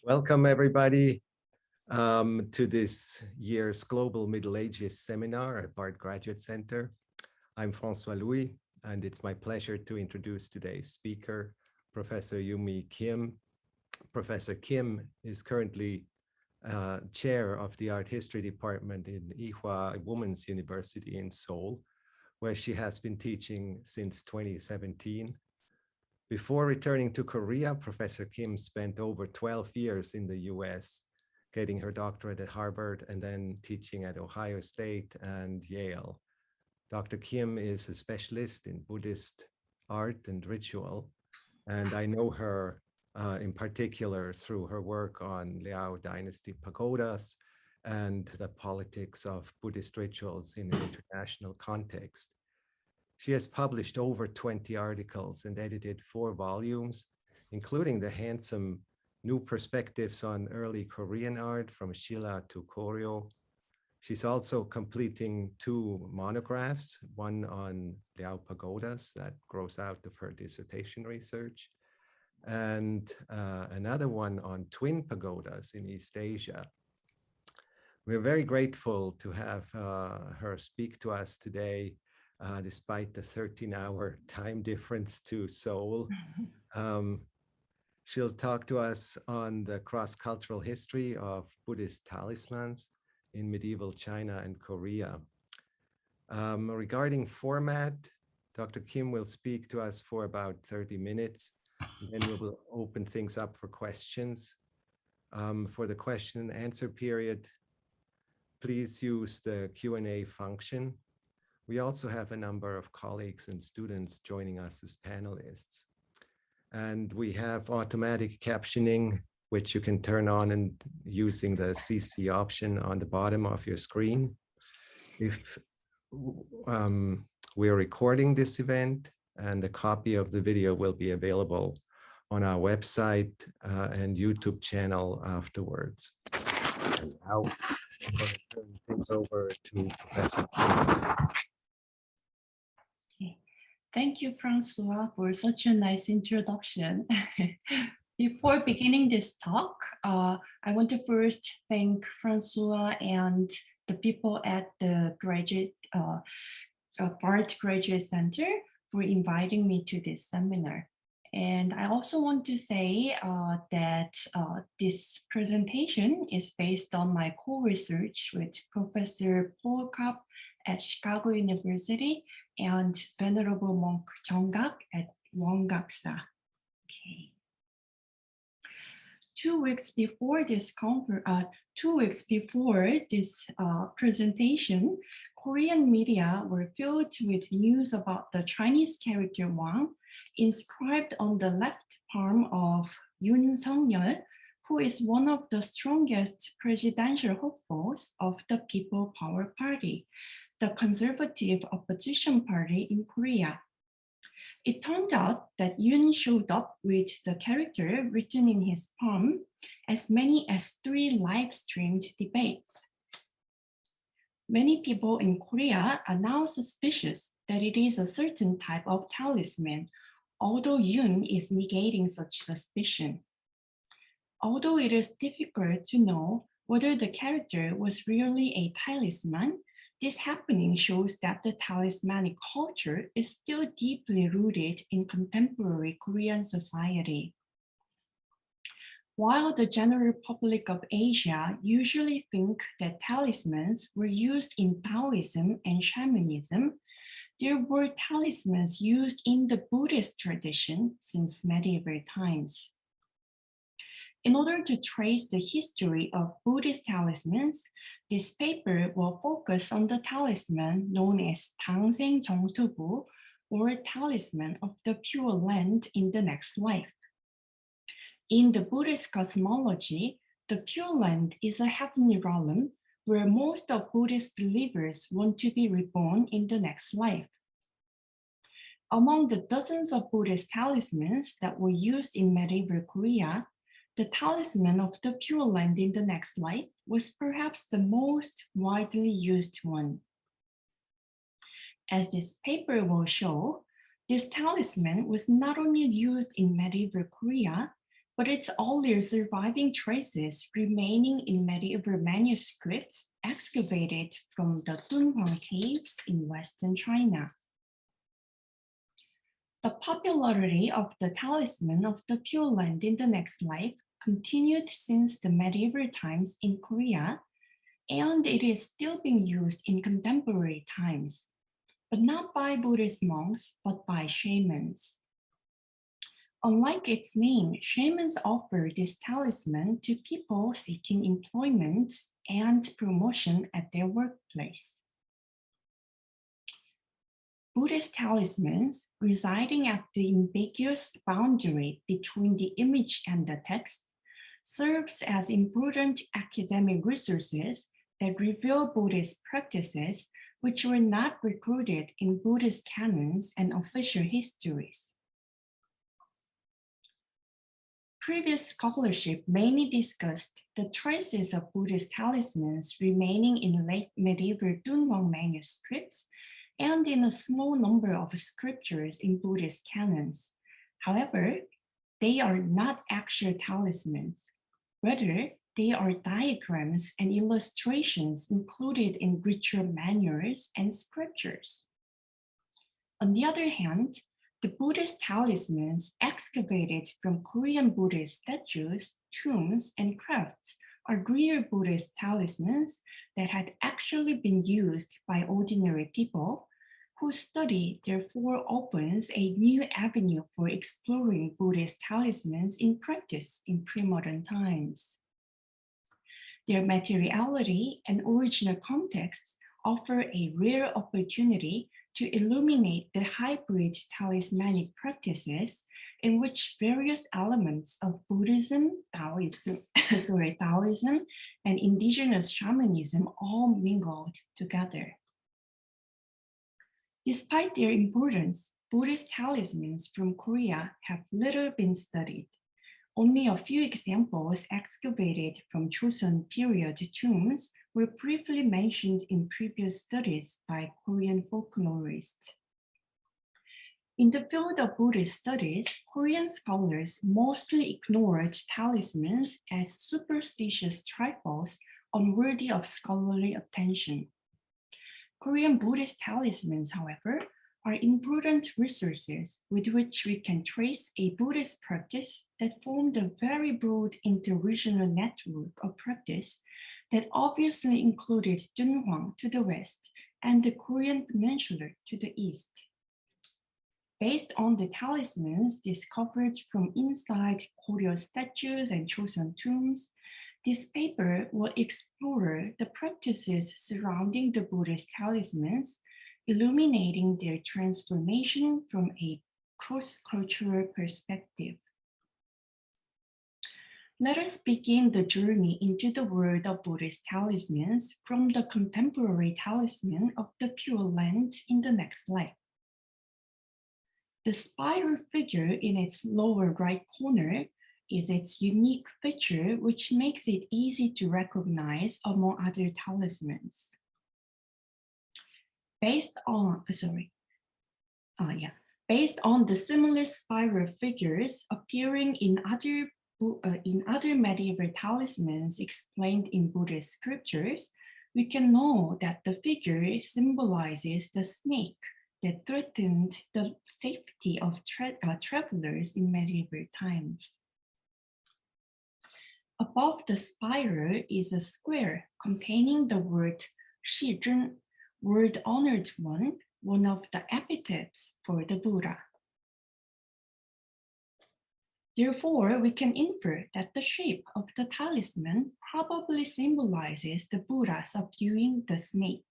Welcome, everybody, to this year's Global Middle Ages Seminar at Bard Graduate Center. I'm François Louis, and it's my pleasure to introduce today's speaker, Professor Youn-mi Kim. Professor Kim is currently chair of the Art History Department in Ewha Women's University in Seoul, where she has been teaching since 2017. Before returning to Korea, Professor Kim spent over 12 years in the US, getting her doctorate at Harvard and then teaching at Ohio State and Yale. Dr. Kim is a specialist in Buddhist art and ritual, and I know her in particular through her work on Liao Dynasty pagodas and the politics of Buddhist rituals in an international context. She has published over 20 articles and edited 4 volumes, including the handsome New Perspectives on Early Korean Art from Shilla to Koryo. She's also completing 2 monographs, one on Liao pagodas that grows out of her dissertation research, and another one on twin pagodas in East Asia. We're very grateful to have her speak to us today, despite the 13-hour time difference to Seoul. She'll talk to us on the cross-cultural history of Buddhist talismans in medieval China and Korea. Regarding format, Dr. Kim will speak to us for about 30 minutes, and then we will open things up for questions. For the question and answer period, please use the Q&A function. We also have a number of colleagues and students joining us as panelists. And we have automatic captioning, which you can turn on and using the CC option on the bottom of your screen. If we're recording this event, and a copy of the video will be available on our website and YouTube channel afterwards. And now I'm going to turn things over to Professor Kim. Thank you, Francois, for such a nice introduction. Before beginning this talk, I want to first thank Francois and the people at the Bard Graduate Center for inviting me to this seminar. And I also want to say that this presentation is based on my co-research with Professor Paul Kopp at Chicago University and Venerable Monk Jeonggak at Wongaksa. Okay. 2 weeks before this presentation, Korean media were filled with news about the Chinese character Wang inscribed on the left palm of Yoon Sung-yeol, who is one of the strongest presidential hopefuls of the People Power Party, the conservative opposition party in Korea. It turned out that Yoon showed up with the character written in his palm as many as 3 live-streamed debates. Many people in Korea are now suspicious that it is a certain type of talisman, although Yoon is negating such suspicion. Although it is difficult to know whether the character was really a talisman, this happening shows that the talismanic culture is still deeply rooted in contemporary Korean society. While the general public of Asia usually think that talismans were used in Taoism and shamanism, there were talismans used in the Buddhist tradition since medieval times. In order to trace the history of Buddhist talismans, this paper will focus on the talisman known as Dangseng Jeongtubu, or talisman of the Pure Land in the next life. In the Buddhist cosmology, the Pure Land is a heavenly realm where most of Buddhist believers want to be reborn in the next life. Among the dozens of Buddhist talismans that were used in medieval Korea, the talisman of the Pure Land in the next life was perhaps the most widely used one. As this paper will show, this talisman was not only used in medieval Korea, but its only surviving traces remaining in medieval manuscripts excavated from the Dunwa caves in Western China. The popularity of the talisman of the Pure Land in the next life continued since the medieval times in Korea, and it is still being used in contemporary times, but not by Buddhist monks, but by shamans. Unlike its name, shamans offer this talisman to people seeking employment and promotion at their workplace. Buddhist talismans, residing at the ambiguous boundary between the image and the text, serves as important academic resources that reveal Buddhist practices which were not recorded in Buddhist canons and official histories. Previous scholarship mainly discussed the traces of Buddhist talismans remaining in late medieval Dunwa manuscripts and in a small number of scriptures in Buddhist canons. However, they are not actual talismans. Rather, they are diagrams and illustrations included in ritual manuals and scriptures. On the other hand, the Buddhist talismans excavated from Korean Buddhist statues, tombs, and crafts are real Buddhist talismans that had actually been used by ordinary people whose study therefore opens a new avenue for exploring Buddhist talismans in practice in pre-modern times. Their materiality and original contexts offer a rare opportunity to illuminate the hybrid talismanic practices in which various elements of Buddhism, Taoism, and indigenous shamanism all mingled together. Despite their importance, Buddhist talismans from Korea have little been studied. Only a few examples excavated from Joseon period tombs were briefly mentioned in previous studies by Korean folklorists. In the field of Buddhist studies, Korean scholars mostly ignored talismans as superstitious trifles unworthy of scholarly attention. Korean Buddhist talismans, however, are important resources with which we can trace a Buddhist practice that formed a very broad interregional network of practice that obviously included Dunhuang to the west and the Korean peninsula to the east. Based on the talismans discovered from inside Goryeo statues and Joseon tombs, this paper will explore the practices surrounding the Buddhist talismans, illuminating their transformation from a cross-cultural perspective. Let us begin the journey into the world of Buddhist talismans from the contemporary talisman of the Pure Land in the next slide. The spiral figure in its lower right corner is its unique feature, which makes it easy to recognize among other talismans. Based on the similar spiral figures appearing in other medieval talismans explained in Buddhist scriptures, we can know that the figure symbolizes the snake that threatened the safety of travelers in medieval times. Above the spiral is a square containing the word Shizhen, word honored one of the epithets for the Buddha. Therefore, we can infer that the shape of the talisman probably symbolizes the Buddha subduing the snake.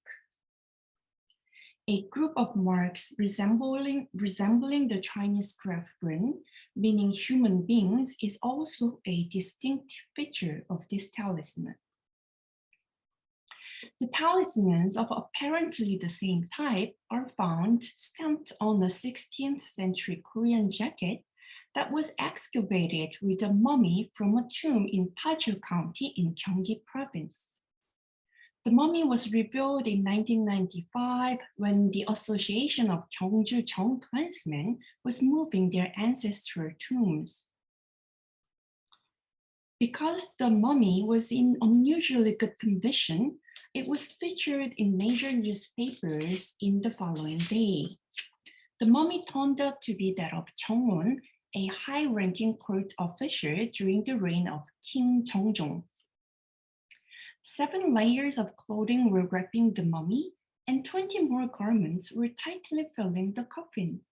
A group of marks resembling the Chinese graph grin, meaning human beings, is also a distinct feature of this talisman. The talismans of apparently the same type are found stamped on a 16th century Korean jacket that was excavated with a mummy from a tomb in Paju County in Gyeonggi Province. The mummy was revealed in 1995 when the Association of Gyeongju Jeong clansmen was moving their ancestral tombs. Because the mummy was in unusually good condition, it was featured in major newspapers in the following day. The mummy turned out to be that of Cheong-un, a high-ranking court official during the reign of King Jeongjong. 7 layers of clothing were wrapping the mummy, and 20 more garments were tightly filling the coffin.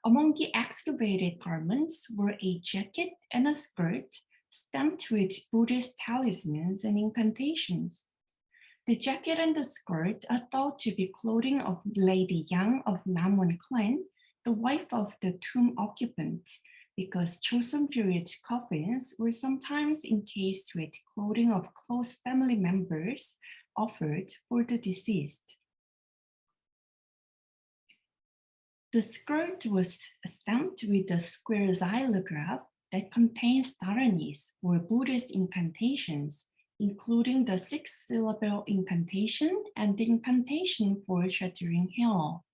Among the excavated garments were a jacket and a skirt stamped with Buddhist talismans and incantations. The jacket and the skirt are thought to be clothing of Lady Yang of Namwon clan, the wife of the tomb occupant, because Joseon period coffins were sometimes encased with clothing of close family members offered for the deceased. The skirt was stamped with a square xylograph that contains dharanis, or Buddhist incantations, including the 6-syllable incantation and the incantation for shattering hell.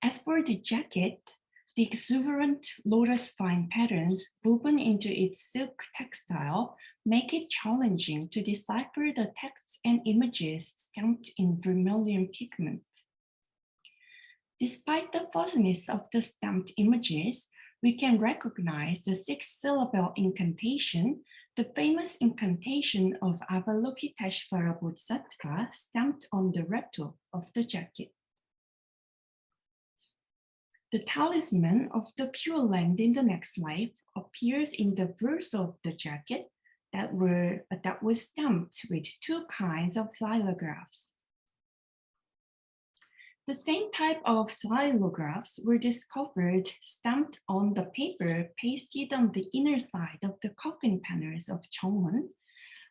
As for the jacket, the exuberant lotus vine patterns woven into its silk textile make it challenging to decipher the texts and images stamped in vermilion pigment. Despite the fuzziness of the stamped images, we can recognize the 6-syllable incantation, the famous incantation of Avalokiteshvara Bodhisattva stamped on the recto of the jacket. The talisman of the Pure Land in the next life appears in the verse of the jacket that was stamped with 2 kinds of xylographs. The same type of xylographs were discovered stamped on the paper pasted on the inner side of the coffin panels of Cheong-un,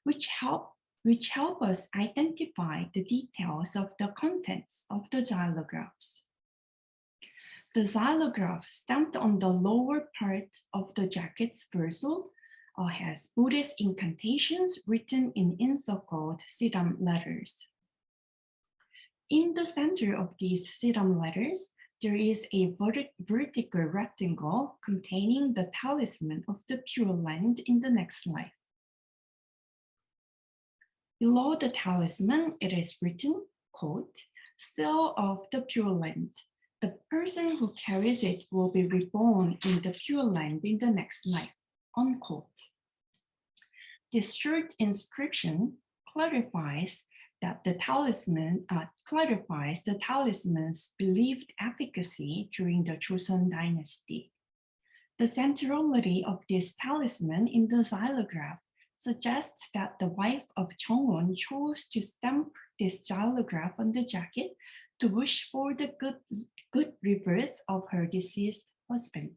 which help us identify the details of the contents of the xylographs. The xylograph stamped on the lower part of the jacket's verso has Buddhist incantations written in encircled siddham letters. In the center of these siddham letters, there is a vertical rectangle containing the talisman of the Pure Land in the next life. Below the talisman, it is written, quote, "Seal of the Pure Land. The person who carries it will be reborn in the Pure Land in the next life," unquote. This short inscription clarifies the talisman's believed efficacy during the Joseon dynasty. The centrality of this talisman in the xylograph suggests that the wife of Cheong-un chose to stamp this xylograph on the jacket to wish for the good rebirth of her deceased husband.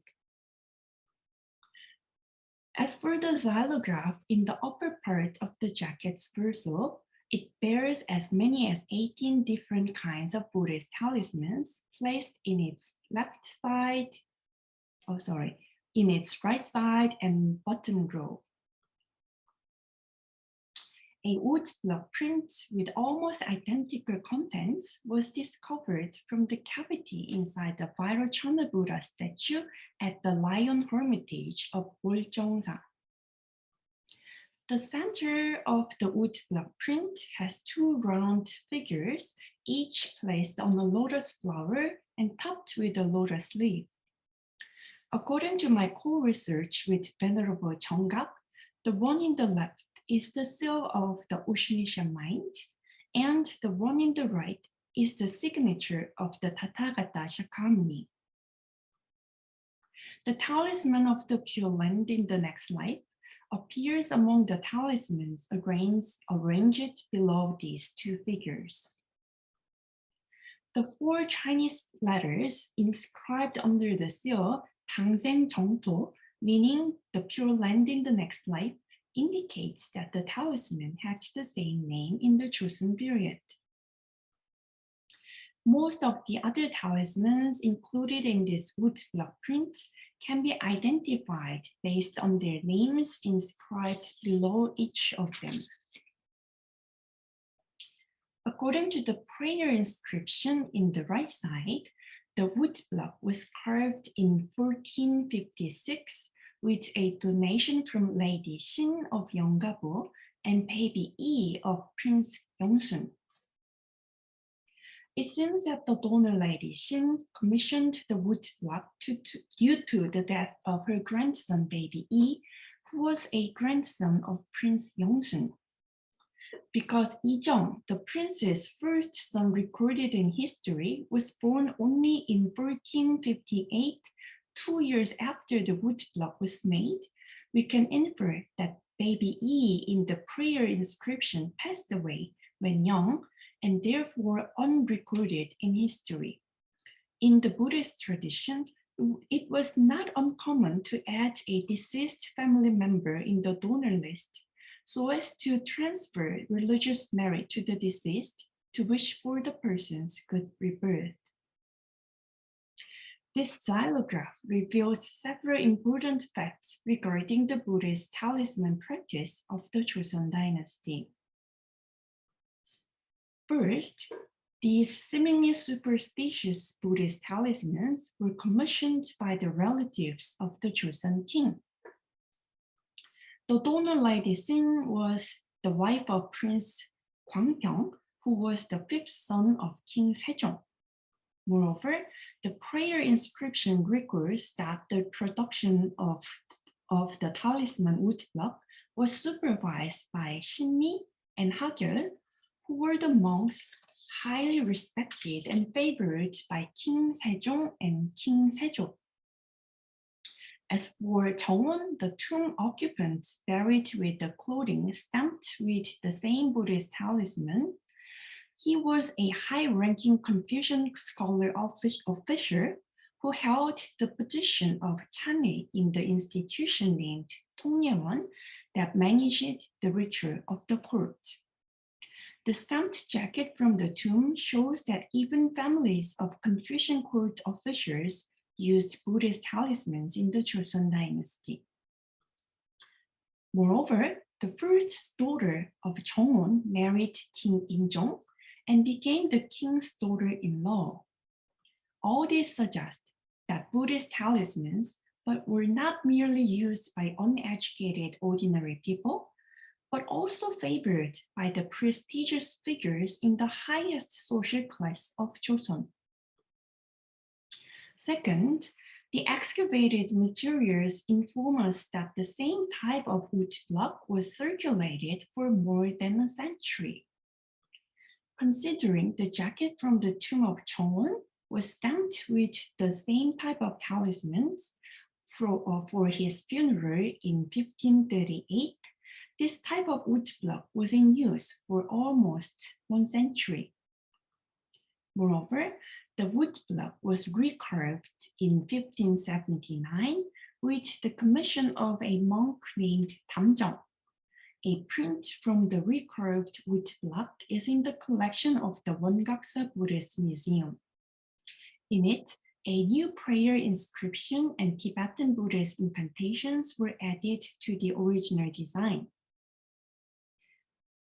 As for the xylograph in the upper part of the jacket's verso, it bears as many as 18 different kinds of Buddhist talismans placed in its in its right side and bottom row. A wood block print with almost identical contents was discovered from the cavity inside the Vairochana Buddha statue at the Lion Hermitage of Uljeongsa. The center of the wood block print has 2 round figures, each placed on a lotus flower and topped with a lotus leaf. According to my co-research with Venerable Jeonggak, the one in the left is the seal of the Ushinisha mind, and the one in the right is the signature of the Tathagata Shakyamuni. The talisman of the Pure Land in the next life appears among the talismans arranged below these 2 figures. The 4 Chinese letters inscribed under the seal, 당생 정토, meaning the Pure Land in the next life, indicates that the talisman had the same name in the Joseon period. Most of the other talismans included in this wood block print can be identified based on their names inscribed below each of them. According to the prayer inscription in the right side, the wood block was carved in 1456 with a donation from Lady Xin of Yeongabu and baby E of Prince Yongsun. It seems that the donor Lady Xin commissioned the woodblock due to the death of her grandson baby E, who was a grandson of Prince Yongsun. Because Ijong, the prince's first son recorded in history, was born only in 1458, 2 years after the woodblock was made, we can infer that baby E in the prayer inscription passed away when young and therefore unrecorded in history. In the Buddhist tradition, it was not uncommon to add a deceased family member in the donor list so as to transfer religious merit to the deceased to wish for the person's good rebirth. This xylograph reveals several important facts regarding the Buddhist talisman practice of the Joseon dynasty. First, these seemingly superstitious Buddhist talismans were commissioned by the relatives of the Joseon king. The donor Lady Xin was the wife of Prince Gwangpyeong, who was the fifth son of King Sejong. Moreover, the prayer inscription records that the production of the talisman woodblock was supervised by Shin-mi and Ha-gyul, who were the monks highly respected and favored by King Sejong and King Sejo. As for Jeongwon, the tomb occupant buried with the clothing stamped with the same Buddhist talisman, he was a high-ranking Confucian scholar officer who held the position of channe in the institution named Tongyeon that managed the ritual of the court. The stamped jacket from the tomb shows that even families of Confucian court officials used Buddhist talismans in the Joseon dynasty. Moreover, the first daughter of Jeongwon married King Imjong and became the king's daughter-in-law. All this suggests that Buddhist talismans were not merely used by uneducated ordinary people, but also favored by the prestigious figures in the highest social class of Joseon. Second, the excavated materials inform us that the same type of woodblock was circulated for more than a century. Considering the jacket from the tomb of Jeongwon was stamped with the same type of talismans for his funeral in 1538, this type of woodblock was in use for almost 1 century. Moreover, the woodblock was recarved in 1579 with the commission of a monk named Damjeong. A print from the recarved woodblock is in the collection of the Wongaksa Buddhist Museum. In it, a new prayer inscription and Tibetan Buddhist incantations were added to the original design.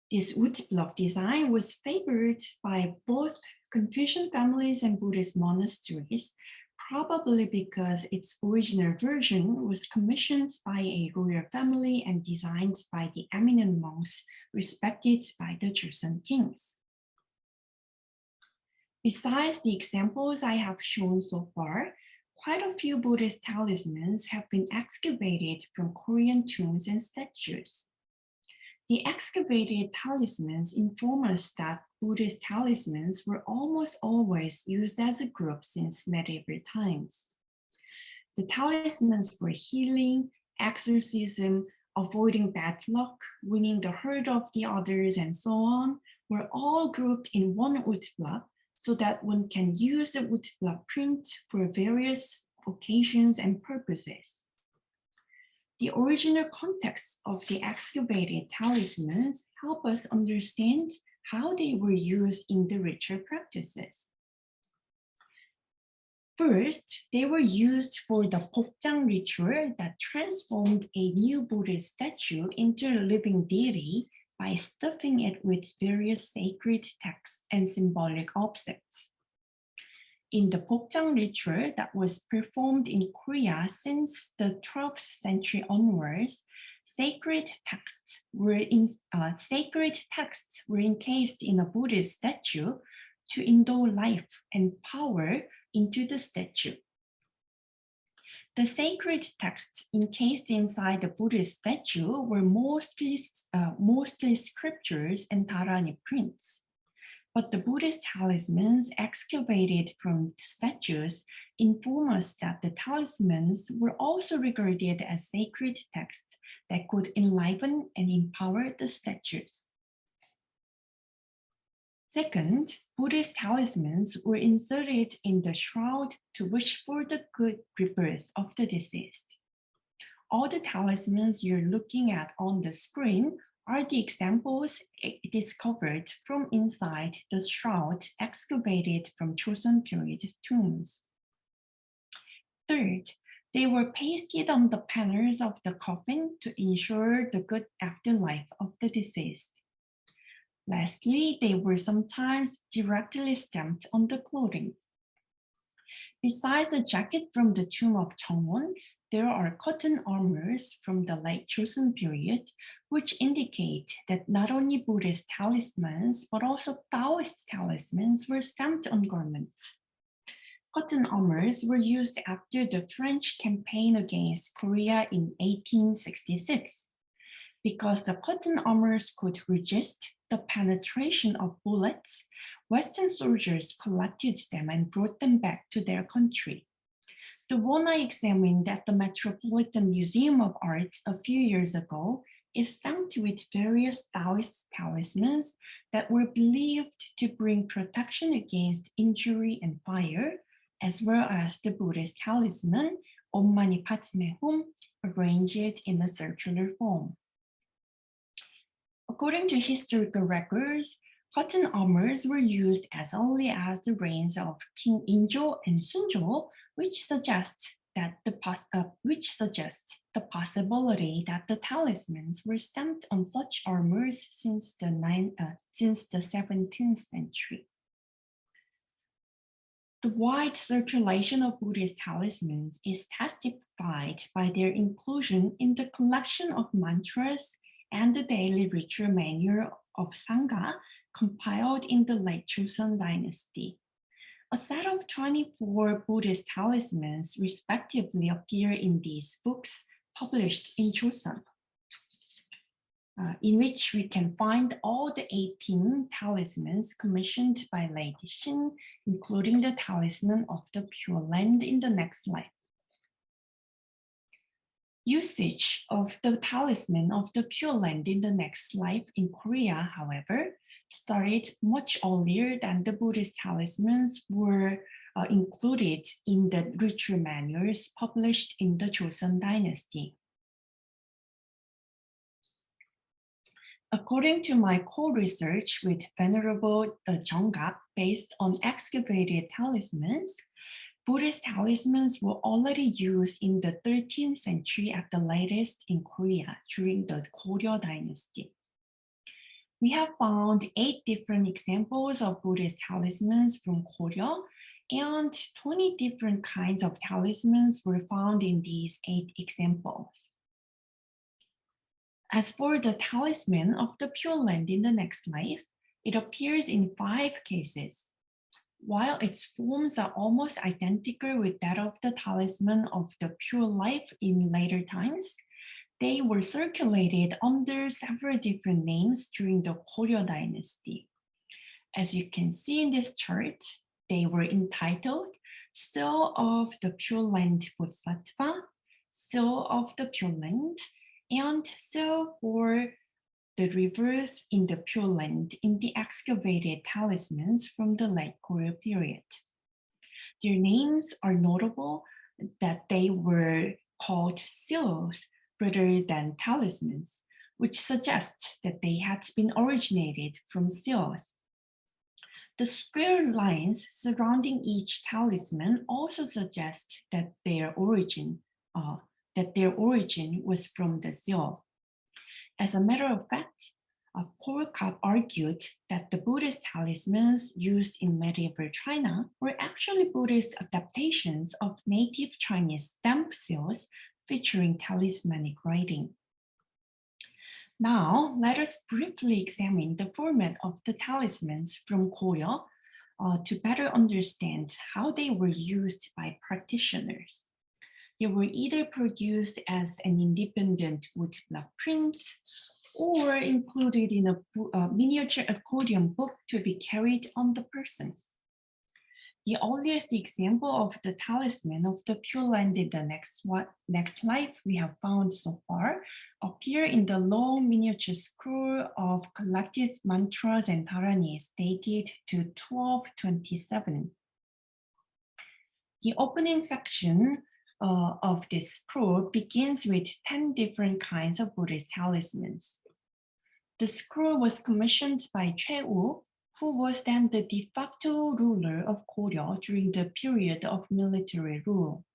This woodblock design was favored by both Confucian families and Buddhist monasteries, probably because its original version was commissioned by a royal family and designed by the eminent monks respected by the Joseon kings. Besides the examples I have shown so far, quite a few Buddhist talismans have been excavated from Korean tombs and statues. The excavated talismans inform us that Buddhist talismans were almost always used as a group since medieval times. The talismans for healing, exorcism, avoiding bad luck, winning the heart of the others, and so on, were all grouped in one woodblock so that one can use the woodblock print for various occasions and purposes. The original context of the excavated talismans help us understand how they were used in the ritual practices. First, they were used for the Bokjang ritual that transformed a new Buddhist statue into a living deity by stuffing it with various sacred texts and symbolic objects. in the Bokjang ritual that was performed in Korea since the 12th century onwards, sacred texts were encased in a Buddhist statue to endow life and power into the statue. The sacred texts encased inside the Buddhist statue were mostly scriptures and Dharani prints. But the Buddhist talismans excavated from statues inform us that the talismans were also regarded as sacred texts that could enliven and empower the statues. Second, Buddhist talismans were inserted in the shroud to wish for the good rebirth of the deceased. All the talismans you're looking at on the screen are the examples discovered from inside the shroud excavated from Joseon period tombs. Third, they were pasted on the panels of the coffin to ensure the good afterlife of the deceased. Lastly, they were sometimes directly stamped on the clothing. Besides the jacket from the tomb of Cheongwon, there are cotton armors from the late Joseon period, which indicate that not only Buddhist talismans, but also Taoist talismans were stamped on garments. Cotton armors were used after the French campaign against Korea in 1866. Because the cotton armors could resist the penetration of bullets, Western soldiers collected them and brought them back to their country. The one I examined at the Metropolitan Museum of Art a few years ago is stamped with various Taoist talismans that were believed to bring protection against injury and fire, as well as the Buddhist talisman, Om Mani Padme Hum, arranged in a circular form. According to historical records, cotton armors were used as early as the reigns of King Injo and Sunjo, which suggests the possibility that the talismans were stamped on such armors since the 17th century. The wide circulation of Buddhist talismans is testified by their inclusion in the collection of mantras and the daily ritual manual of Sangha compiled in the late Joseon dynasty. A set of 24 Buddhist talismans respectively appear in these books published in Joseon, in which we can find all the 18 talismans commissioned by Lady Shin, including the talisman of the Pure Land in the next life. Usage of the talisman of the Pure Land in the next life in Korea, however, started much earlier than the Buddhist talismans were included in the ritual manuals published in the Joseon dynasty. According to my co-research with Venerable Jeonggak based on excavated talismans, Buddhist talismans were already used in the 13th century at the latest in Korea during the Goryeo dynasty. We have found 8 different examples of Buddhist talismans from Goryeo, and 20 different kinds of talismans were found in these 8 examples. As for the talisman of the Pure Land in the next life, it appears in 5 cases. While its forms are almost identical with that of the talisman of the Pure Life in later times, they were circulated under several different names during the Goryeo dynasty. As you can see in this chart, they were entitled Seal of the Pure Land Bodhisattva, Seal of the Pure Land, and Seal for the rebirth in the Pure Land in the excavated talismans from the late Goryeo period. Their names are notable that they were called seals rather than talismans, which suggests that they had been originated from seals. The square lines surrounding each talisman also suggest that their origin was from the seal. As a matter of fact, Paul Kopp argued that the Buddhist talismans used in medieval China were actually Buddhist adaptations of native Chinese stamp seals featuring talismanic writing. Now, let us briefly examine the format of the talismans from Korea to better understand how they were used by practitioners. They were either produced as an independent woodblock print or included in a miniature accordion book to be carried on the person. The earliest example of the talisman of the Pure Land in the next life we have found so far appear in the long miniature scroll of collected mantras and dharanis dated to 1227. The opening section of this scroll begins with 10 different kinds of Buddhist talismans. The scroll was commissioned by Ewha, who was then the de facto ruler of Korea during the period of military rule.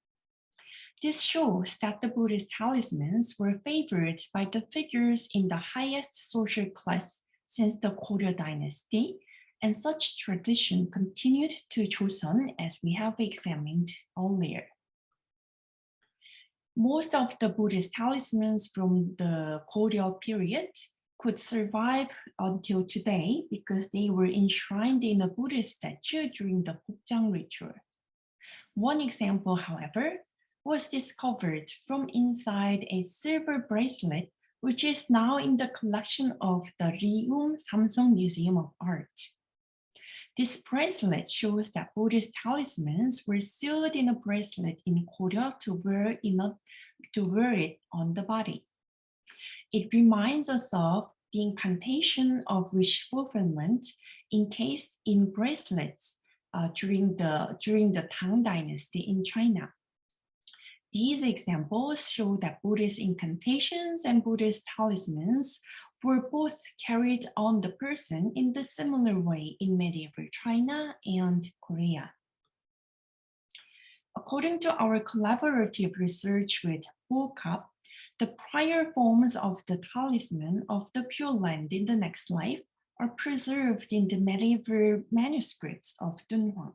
This shows that the Buddhist talismans were favored by the figures in the highest social class since the Goryeo dynasty, and such tradition continued to Joseon as we have examined earlier. Most of the Buddhist talismans from the Goryeo period could survive until today because they were enshrined in a Buddhist statue during the Gokjang ritual. One example, however, was discovered from inside a silver bracelet, which is now in the collection of the Rium Samsung Museum of Art. This bracelet shows that Buddhist talismans were sealed in a bracelet in Korea to wear it on the body. It reminds us of the incantation of wish fulfillment encased in bracelets during the Tang dynasty in China. These examples show that Buddhist incantations and Buddhist talismans were both carried on the person in the similar way in medieval China and Korea. According to our collaborative research with Paul Kopp, the prior forms of the talisman of the Pure Land in the next life are preserved in the medieval manuscripts of Dunwa.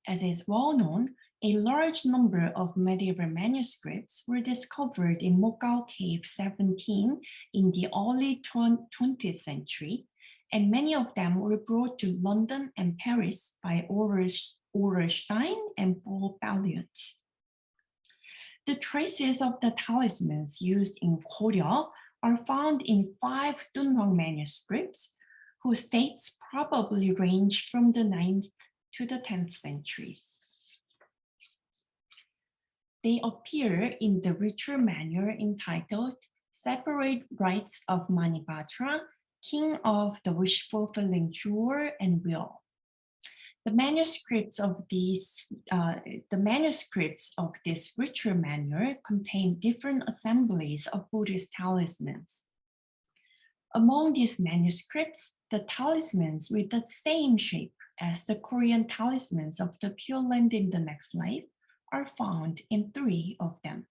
As is well known, a large number of medieval manuscripts were discovered in Mokgao Cave 17 in the early 20th century, and many of them were brought to London and Paris by Aurel Stein and Paul Balliot. The traces of the talismans used in Korea are found in 5 Dunhuang manuscripts, whose dates probably range from the 9th to the 10th centuries. They appear in the ritual manual entitled Separate Rites of Manibhadra, King of the Wish-Fulfilling Jewel and Wheel. The manuscripts of this ritual manual contain different assemblies of Buddhist talismans. Among these manuscripts, the talismans with the same shape as the Korean talismans of the Pure Land in the next life are found in 3 of them.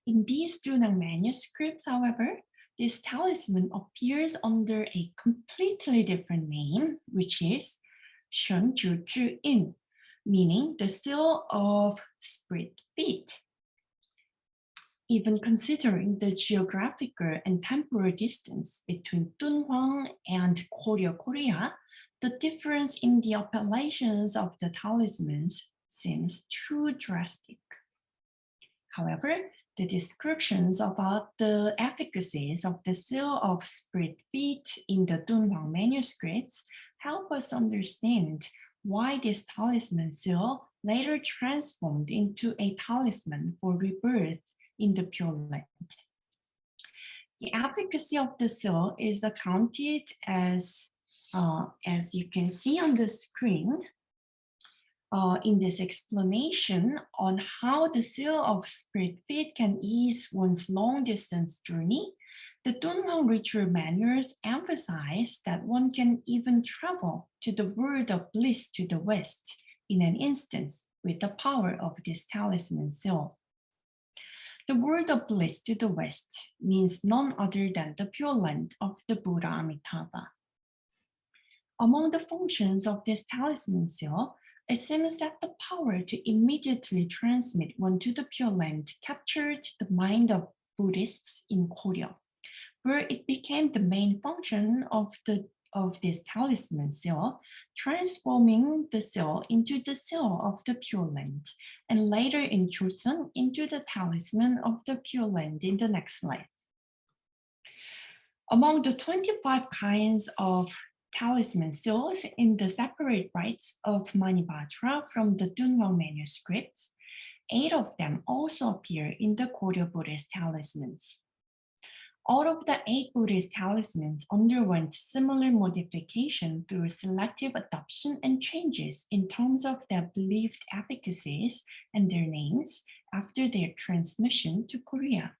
In these Dunhuang manuscripts, however, this talisman appears under a completely different name, which is Shun Ju Zhi In, meaning the seal of split feet. Even considering the geographical and temporal distance between Dunhuang and Goryeo Korea, the difference in the appellations of the talismans seems too drastic. However, the descriptions about the efficacies of the seal of split feet in the Dunhuang manuscripts help us understand why this talisman seal later transformed into a talisman for rebirth in the Pure Land. The efficacy of the seal is accounted as you can see on the screen, in this explanation on how the seal of split feet can ease one's long-distance journey, the Dunhuang ritual manuals emphasize that one can even travel to the world of bliss to the west in an instant with the power of this talisman seal. The word of bliss to the west means none other than the Pure Land of the Buddha Amitabha. Among the functions of this talisman seal, it seems that the power to immediately transmit one to the Pure Land captured the mind of Buddhists in Korea, where it became the main function of this talisman seal, transforming the seal into the seal of the Pure Land, and later in Joseon into the talisman of the Pure Land in the next life. Among the 25 kinds of talisman seals in the separate rites of Manibhadra from the Dunwa manuscripts, 8 of them also appear in the Korea Buddhist Talismans. All of the 8 Buddhist talismans underwent similar modification through selective adoption and changes in terms of their believed efficacies and their names after their transmission to Korea.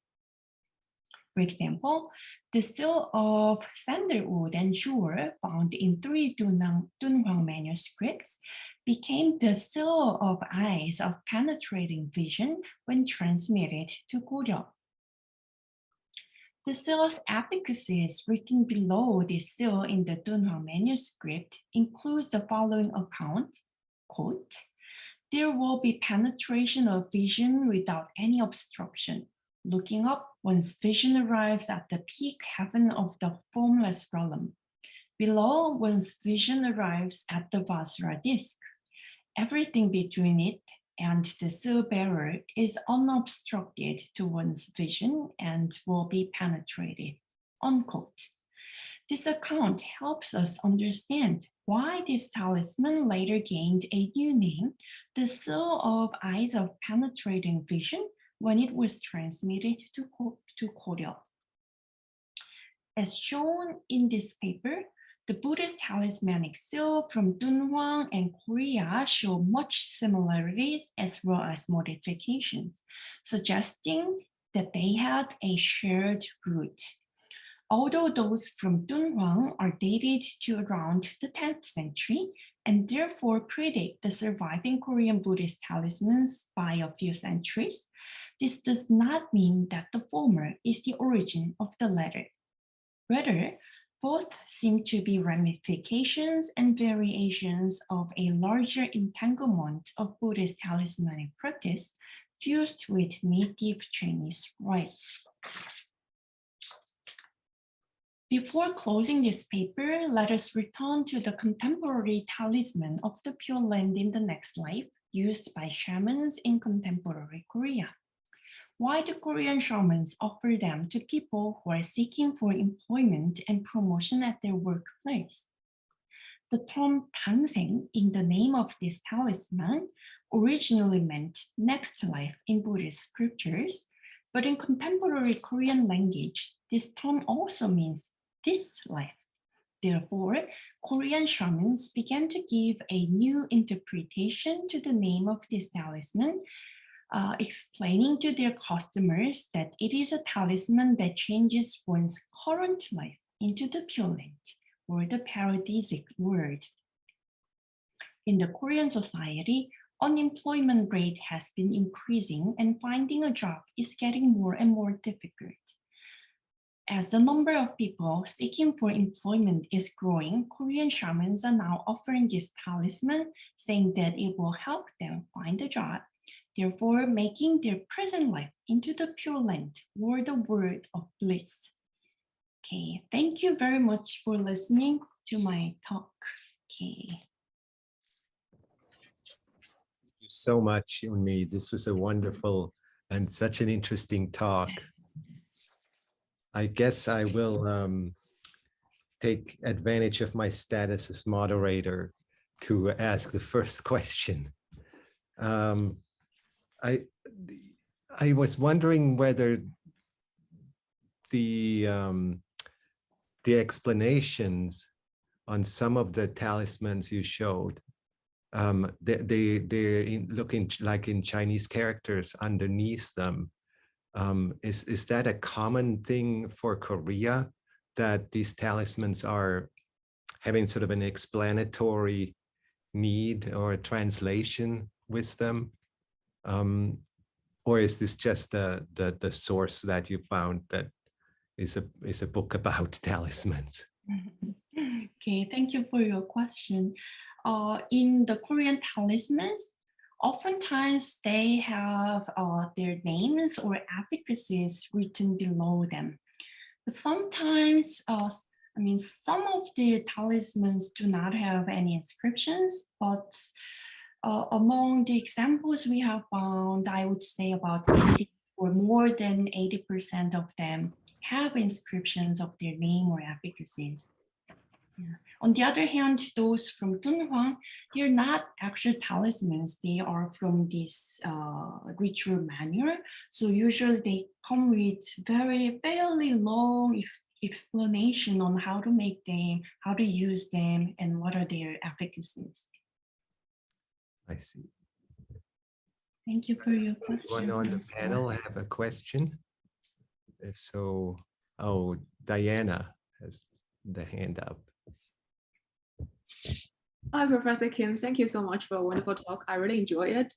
For example, the seal of sandalwood and jewel found in 3 Dunhuang manuscripts became the seal of eyes of penetrating vision when transmitted to Korea. The seal's efficacies written below this seal in the Dunhuang manuscript includes the following account, quote, "There will be penetration of vision without any obstruction. Looking up, one's vision arrives at the peak heaven of the formless realm. Below, one's vision arrives at the Vajra disk. Everything between it and the seal bearer is unobstructed to one's vision and will be penetrated," unquote. This account helps us understand why this talisman later gained a new name, the seal of eyes of penetrating vision, when it was transmitted to Korea. As shown in this paper, the Buddhist talismanic seal from Dunhuang and Korea show much similarities as well as modifications, suggesting that they had a shared root. Although those from Dunhuang are dated to around the 10th century and therefore predate the surviving Korean Buddhist talismans by a few centuries, this does not mean that the former is the origin of the latter. Rather, both seem to be ramifications and variations of a larger entanglement of Buddhist talismanic practice fused with native Chinese rites. Before closing this paper, let us return to the contemporary talisman of the Pure Land in the next life used by shamans in contemporary Korea. Why do Korean shamans offer them to people who are seeking for employment and promotion at their workplace? The term "tangseng" in the name of this talisman originally meant next life in Buddhist scriptures, but in contemporary Korean language, this term also means this life. Therefore, Korean shamans began to give a new interpretation to the name of this talisman, explaining to their customers that it is a talisman that changes one's current life into the Pure Land, or the paradisic world. In the Korean society, unemployment rate has been increasing and finding a job is getting more and more difficult. As the number of people seeking for employment is growing, Korean shamans are now offering this talisman, saying that it will help them find a job, therefore making their present life into the Pure Land, or the world of bliss. Okay, thank you very much for listening to my talk. Okay. Thank you so much, Youn-mi. This was a wonderful and such an interesting talk. I guess I will take advantage of my status as moderator to ask the first question. I was wondering whether the explanations on some of the talismans you showed, they're looking like in Chinese characters underneath them. Is that a common thing for Korea, that these talismans are having sort of an explanatory need or a translation with them? or is this just the source that you found that is a book about talismans? Okay, thank you for your question. In the Korean talismans, oftentimes they have their names or efficacies written below them. But sometimes, some of the talismans do not have any inscriptions, but among the examples we have found, I would say about 80 or more than 80% of them have inscriptions of their name or efficacies. Yeah. On the other hand, those from Dunwa, they're not actual talismans. They are from this ritual manual. So usually they come with fairly long explanation on how to make them, how to use them, and what are their efficacies. I see. Thank you for your question. Anyone on the panel have a question? If so, oh, Diana has the hand up. Hi, Professor Kim. Thank you so much for a wonderful talk. I really enjoy it.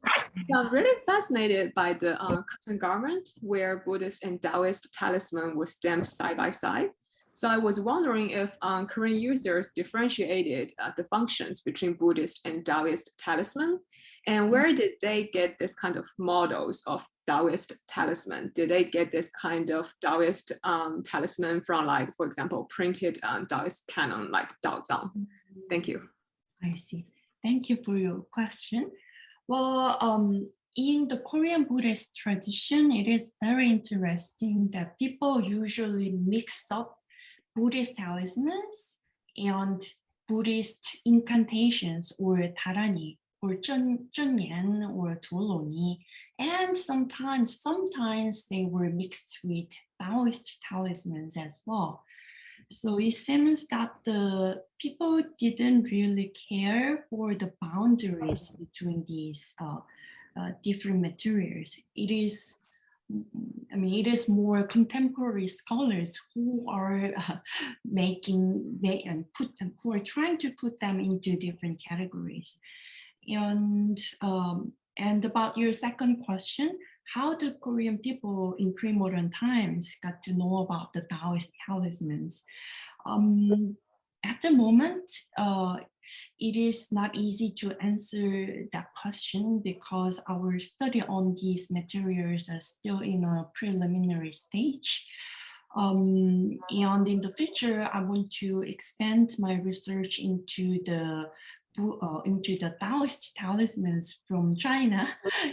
So I'm really fascinated by the cotton garment where Buddhist and Taoist talisman were stamped side by side. So I was wondering if Korean users differentiated the functions between Buddhist and Taoist talisman, and where did they get this kind of models of Taoist talisman? Did they get this kind of Taoist talisman from, like, for example, printed Taoist canon like Daozang? Thank you. I see. Thank you for your question. Well, in the Korean Buddhist tradition, it is very interesting that people usually mix up Buddhist talismans and Buddhist incantations or tarani or zhenyan or tuoloni, and sometimes they were mixed with Taoist talismans as well. So it seems that the people didn't really care for the boundaries between these different materials. It is more contemporary scholars who are who are trying to put them into different categories. And about your second question, how do Korean people in pre-modern times got to know about the Taoist talismans? At the moment, it is not easy to answer that question because our study on these materials are still in a preliminary stage. And in the future, I want to expand my research into the Taoist talismans from China,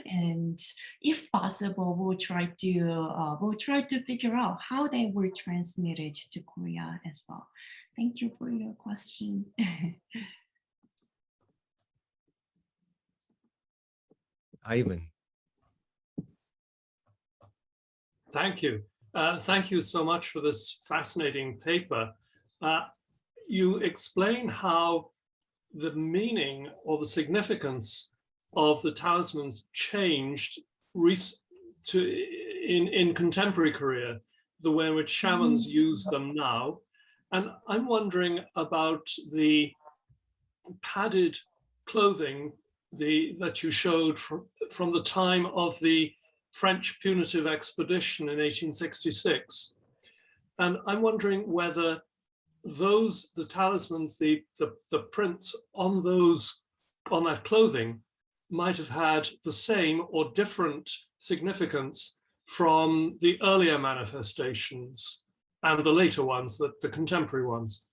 and if possible, we'll try to figure out how they were transmitted to Korea as well. Thank you for your question. Ivan. Thank you. Thank you so much for this fascinating paper. You explain how the meaning or the significance of the talismans changed in contemporary Korea, the way in which shamans use them now. And I'm wondering about the padded clothing that you showed from the time of the French punitive expedition in 1866. And I'm wondering whether the talismans, the prints on that clothing might have had the same or different significance from the earlier manifestations and the later ones, the contemporary ones.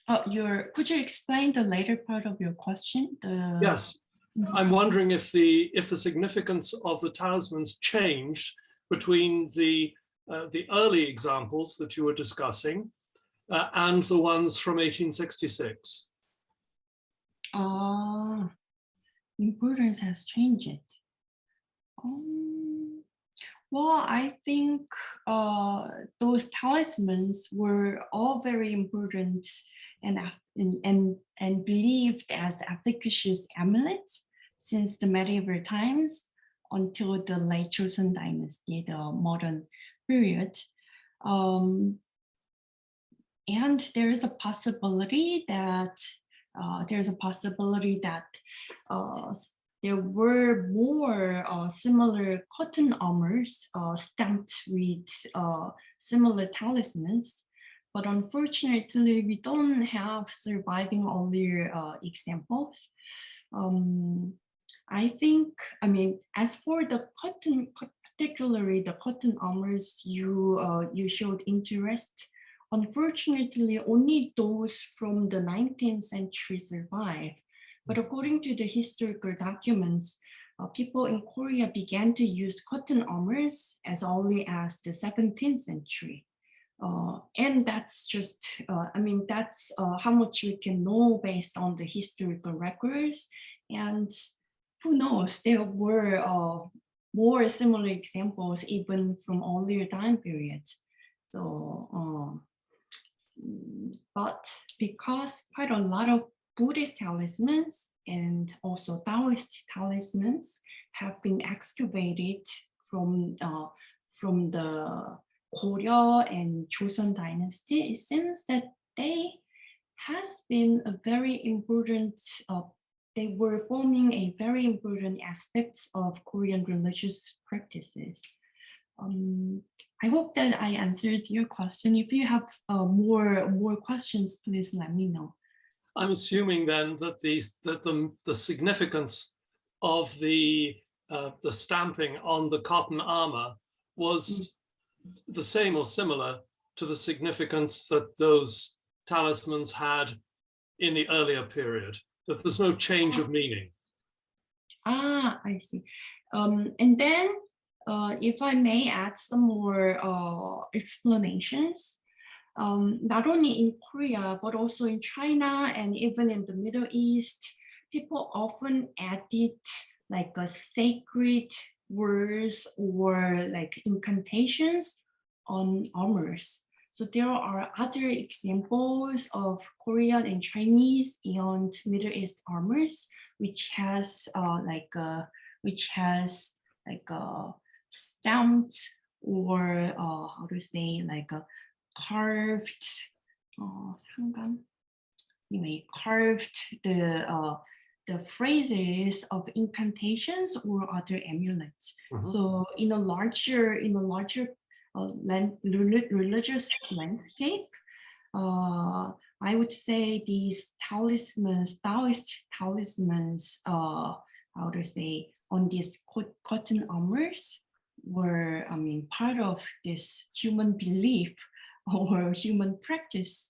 Could you explain the later part of your question? Yes, I'm wondering if the significance of the talismans changed between the early examples that you were discussing and the ones from 1866. Importance has changed. Well, I think those talismans were all very important and believed as efficacious amulets since the medieval times until the late Joseon dynasty, the modern period. And there is a possibility that there were more similar cotton armors stamped with similar talismans. But unfortunately, we don't have surviving earlier examples. I think, I mean, as for the cotton, particularly the cotton armors you showed interest, unfortunately, only those from the 19th century survive. But according to the historical documents, people in Korea began to use cotton armors as early as the 17th century. And that's just, I mean, that's how much we can know based on the historical records. And who knows, there were more similar examples even from earlier time periods. So, but because quite a lot of Buddhist talismans and also Taoist talismans have been excavated from the Goryeo and Joseon dynasty, it seems that they has been a very important, they were forming a very important aspects of Korean religious practices. I hope that I answered your question. If you have more questions, please let me know. I'm assuming then that the significance of the stamping on the cotton armor was the same or similar to the significance that those talismans had in the earlier period, that there's no change of meaning. Ah, I see. And then if I may add some more explanations, not only in Korea, but also in China and even in the Middle East, people often added like a sacred words or like incantations on armors. So there are other examples of Korean and Chinese and Middle East armors, which has stamped or how to say, like a carved carved the phrases of incantations or other amulets. So in a larger religious landscape, I would say these talismans, Taoist talismans, how to say, on these cotton armors were, I mean, part of this human belief or human practice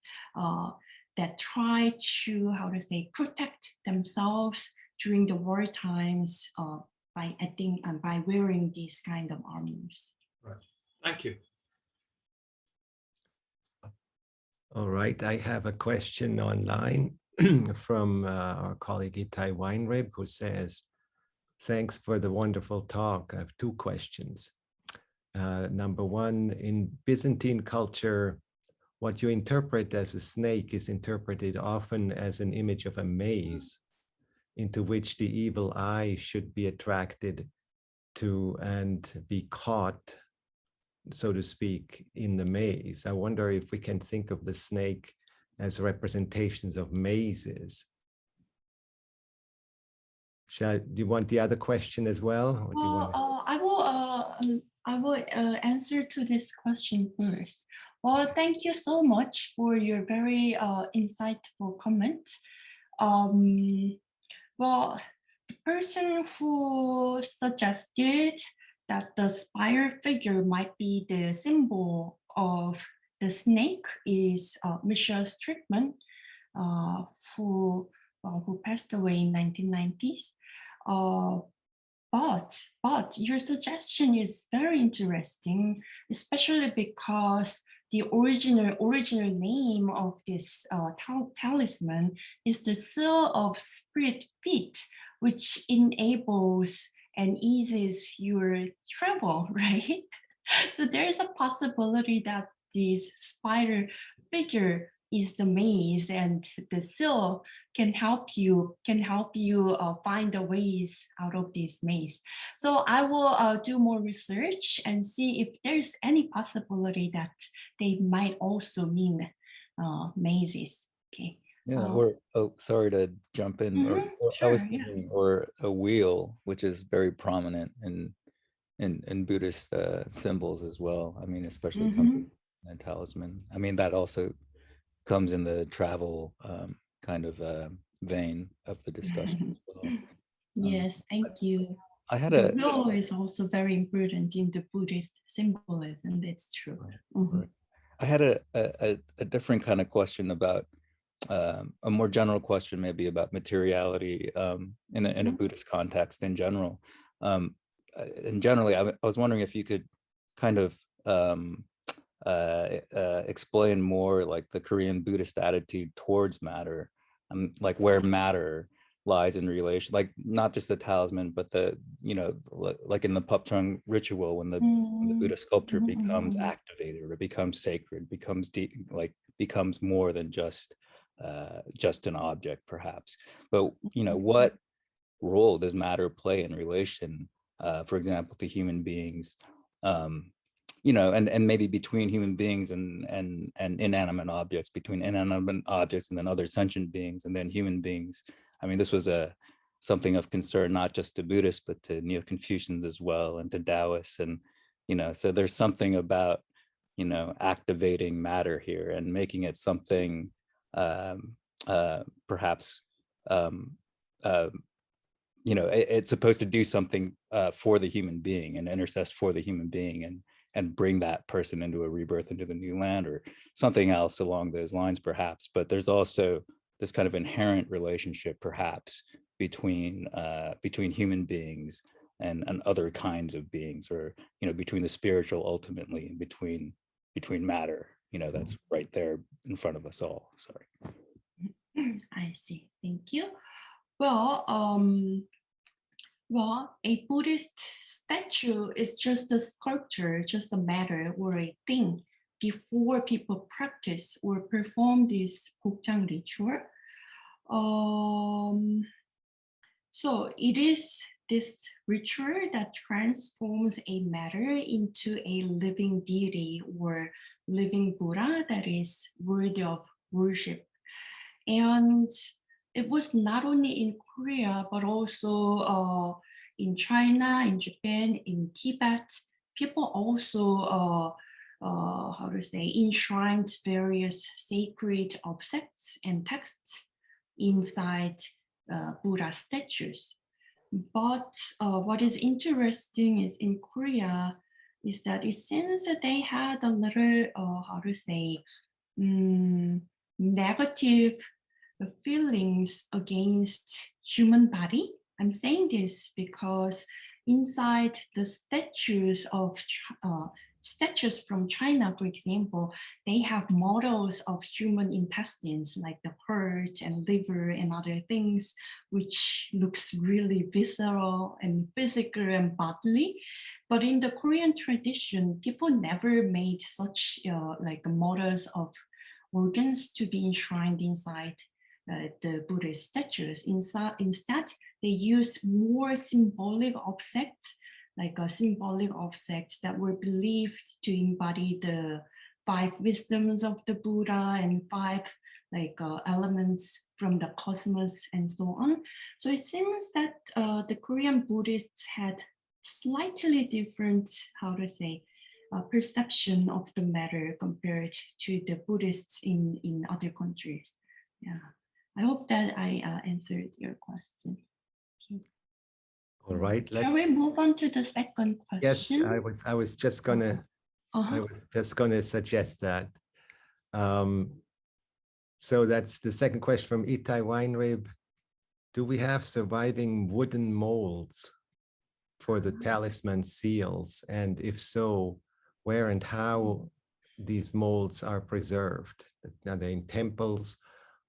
that try to, how to say, protect themselves during the war times by adding and by wearing these kind of armors. Right. Thank you. All right, I have a question online from our colleague Itai Weinrib, who says, thanks for the wonderful talk. I have two questions. Number one, in Byzantine culture, what you interpret as a snake is interpreted often as an image of a maze into which the evil eye should be attracted to and be caught, so to speak, in the maze. I wonder if we can think of the snake as representations of mazes. Do you want the other question as well? Or do you want to... I will answer to this question first. Well, thank you so much for your very insightful comment. Well, the person who suggested that the spire figure might be the symbol of the snake is Michelle Strickman, who passed away in 1990s. But your suggestion is very interesting, especially because the original name of this talisman is the seal of spirit feet, which enables and eases your travel, right? So there is a possibility that this spider figure is the maze, and the seal can help you find the ways out of this maze. So I will do more research and see if there's any possibility that they might also mean mazes. Okay, Yeah, or sorry to jump in. Or I was sure, yeah. thinking, or a wheel, which is very prominent in Buddhist symbols as well. I mean, especially comes in talisman. I mean, that also comes in the travel kind of vein of the discussion as well. Yes, thank you. I had The wheel is also very important in the Buddhist symbolism. That's true. Right. I had a different kind of question about a more general question, maybe about materiality in a Buddhist context in general. And generally, I was wondering if you could kind of explain more like the Korean Buddhist attitude towards matter, like where matter lies in relation, like not just the talisman, but the, you know, like in the Pupchung ritual, when the Buddha sculpture becomes activated, or it becomes sacred, becomes more than just an object, perhaps. But you know, what role does matter play in relation, for example, to human beings? You know, and maybe between human beings and inanimate objects, between inanimate objects and then other sentient beings, and then human beings. I mean, this was something of concern, not just to Buddhists, but to Neo-Confucians as well, and to Taoists. And, you know, so there's something about, you know, activating matter here and making it something perhaps, you know, it's supposed to do something for the human being and intercess for the human being, and bring that person into a rebirth into the new land, or something else along those lines, perhaps. But there's also this kind of inherent relationship, perhaps, between human beings and other kinds of beings, or, you know, between the spiritual ultimately, and between matter, you know, that's right there in front of us all. Sorry. I see. Thank you. Well, a Buddhist statue is just a sculpture, just a matter or a thing before people practice or perform this Gokjang ritual. So it is this ritual that transforms a matter into a living deity or living Buddha that is worthy of worship. And it was not only in Korea, but also in China, in Japan, in Tibet. People also, enshrined various sacred objects and texts inside Buddha statues. But what is interesting is in Korea is that it seems that they had a little, negative feelings against human body. I'm saying this because inside the statues from China, for example, they have models of human intestines like the heart and liver and other things, which looks really visceral and physical and bodily. But in the Korean tradition, people never made such models of organs to be enshrined inside the Buddhist statues. Instead, they used more symbolic objects, like symbolic objects that were believed to embody the 5 wisdoms of the Buddha and 5 elements from the cosmos and so on. So it seems that the Korean Buddhists had slightly different, perception of the matter compared to the Buddhists in other countries. Yeah, I hope that I answered your question. All right, Shall we move on to the second question? Yes, I was just gonna suggest that. So that's the second question from Itai Weinrib. Do we have surviving wooden molds for the talisman seals? And if so, where and how these molds are preserved? Are they in temples,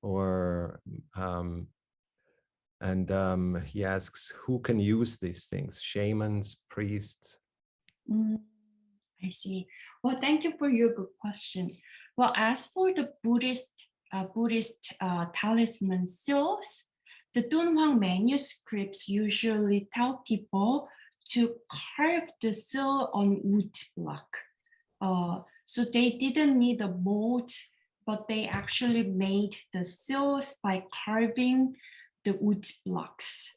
or he asks, who can use these things? Shamans, priests? I see. Well, thank you for your good question. Well, as for the Buddhist talisman seals, the Dunwa manuscripts usually tell people to carve the seal on wood block. So they didn't need a mold but they actually made the seals by carving the wood blocks.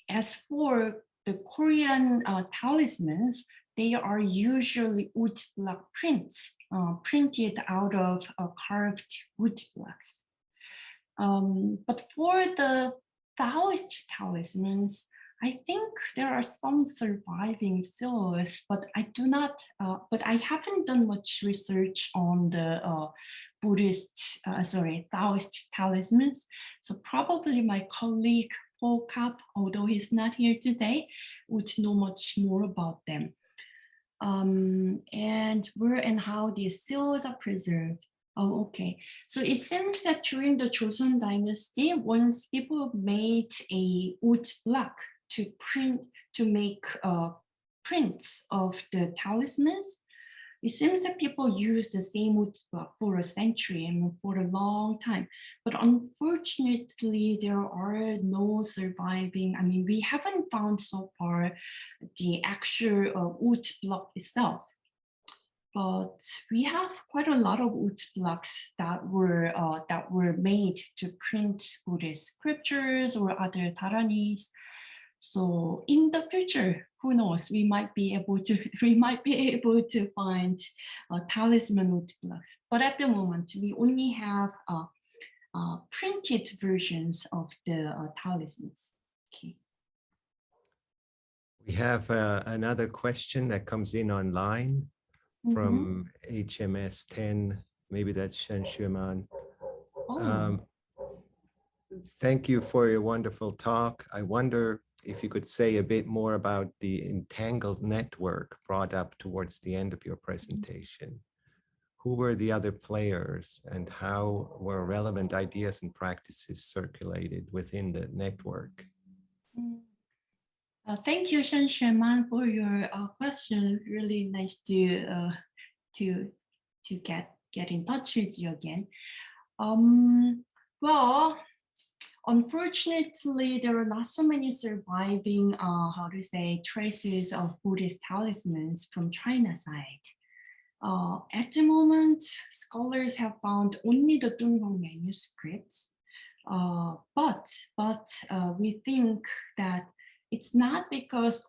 As for the Korean talismans, they are usually wood block prints, printed out of carved wood blocks. But for the Taoist talismans, I think there are some surviving seals, but I haven't done much research on the Taoist talismans. So probably my colleague Paul Kapp, although he's not here today, would know much more about them. And where and how these seals are preserved. Oh, okay. So it seems that during the Joseon Dynasty, once people made a wood block to make prints of the talismans, it seems that people used the same wood block for a century and for a long time. But unfortunately, there are no surviving. I mean, we haven't found so far the actual wood block itself. But we have quite a lot of wood blocks that were made to print Buddhist scriptures or other dharanis. So in the future, who knows? We might be able to find talisman wood blocks. But at the moment, we only have printed versions of the talismans. Okay. We have another question that comes in online from HMS 10, maybe that's Shen Xueman. Thank you for your wonderful talk. I wonder if you could say a bit more about the entangled network brought up towards the end of your presentation. Who were the other players and how were relevant ideas and practices circulated within the network? Thank you, Shen Xueman, for your question. Really nice to get in touch with you again. Well, unfortunately, there are not so many surviving, traces of Buddhist talismans from China side. At the moment, scholars have found only the Dunwa manuscripts, but we think that it's not because